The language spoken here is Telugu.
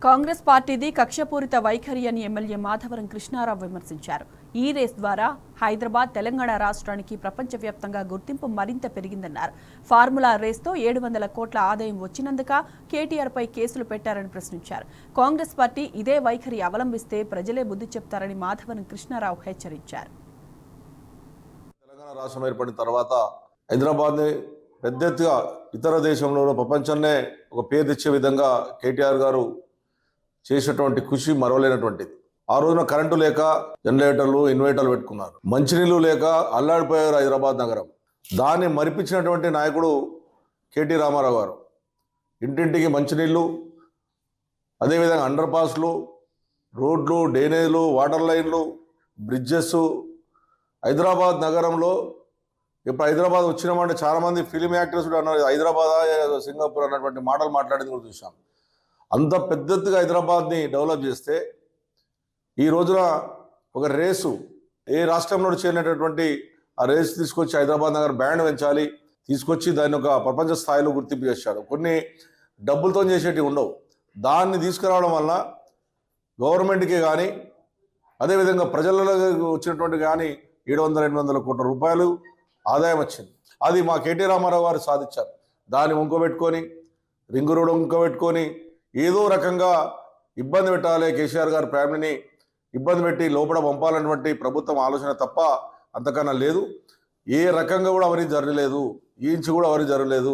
కాంగ్రెస్ పార్టీది కక్షపూరిత వైఖరి అని ఎమ్మెల్యే మాధవరం కృష్ణారావు విమర్శించారు. ఈ రేస్ ద్వారా హైదరాబాద్, తెలంగాణ రాష్ట్రానికి ప్రపంచవ్యాప్తంగా గుర్తింపు మరింత పెరిగిందన్నారు. ఫార్ములా రేస్తో 700 కోట్ల ఆదాయం వచ్చినందుక కేటీఆర్పై కేసులు పెట్టారని ప్రశ్నించారు. కాంగ్రెస్ పార్టీ ఇదే వైఖరి అవలంబిస్తే ప్రజలే బుద్ధి చెప్తారని మాధవరం కృష్ణారావు హెచ్చరించారు. తెలంగాణ రాష్ట్రం ఏర్పడిన తర్వాత హైదరాబాద్ని పెద్ద ఎత్తుగా ఇతర దేశంలో ప్రపంచాన్నే ఒక పేరు తెచ్చే విధంగా కేటీఆర్ గారు చేసేటువంటి కృషి మరవలేనటువంటిది. ఆ రోజున కరెంటు లేక జనరేటర్లు, ఇన్వర్టర్లు పెట్టుకున్నారు. మంచినీళ్ళు లేక అల్లాడిపోయారు హైదరాబాద్ నగరం. దాన్ని మరిపించినటువంటి నాయకుడు కేటీ రామారావు గారు. ఇంటింటికి మంచినీళ్ళు, అదేవిధంగా అండర్ పాస్లు, రోడ్లు, డ్రైనేజీలు, వాటర్ లైన్లు, బ్రిడ్జెస్. హైదరాబాద్ నగరంలో ఇప్పుడు హైదరాబాద్ వచ్చినామంటే చాలామంది ఫిలిం యాక్టర్స్ కూడా అన్నారు హైదరాబాద్, సింగపూర్ అన్నటువంటి మాటలు మాట్లాడింది కూడా చూసాం. అంత పెద్ద ఎత్తుగా హైదరాబాద్ని డెవలప్ చేస్తే ఈ రోజున ఒక రేసు ఏ రాష్ట్రంలో చేయనటువంటి ఆ రేసు తీసుకొచ్చి హైదరాబాద్ నగర్ బ్రాండ్ పెంచాలి, తీసుకొచ్చి దాన్ని ఒక ప్రపంచ స్థాయిలో గుర్తింపు చేశాడు. కొన్ని డబ్బులతో చేసేటివి ఉండవు. దాన్ని తీసుకురావడం వల్ల గవర్నమెంట్కి కానీ అదేవిధంగా ప్రజలలో వచ్చినటువంటి కానీ 700-800 కోట్ల రూపాయలు ఆదాయం వచ్చింది. అది మా కేటీ రామారావు గారు సాధించారు. దాన్ని ఉంకోబెట్టుకొని, రింగు రోడ్ ఉంకోబెట్టుకొని ఏదో రకంగా ఇబ్బంది పెట్టాలి, కేసీఆర్ గారి ఫ్యామిలీని ఇబ్బంది పెట్టి లోపల పంపాలన్నటువంటి ప్రభుత్వం ఆలోచన తప్ప అంతకన్నా లేదు. ఏ రకంగా కూడా అవినీతి జరగలేదు, ఈ ఇంచు కూడా అవినీతి జరగలేదు.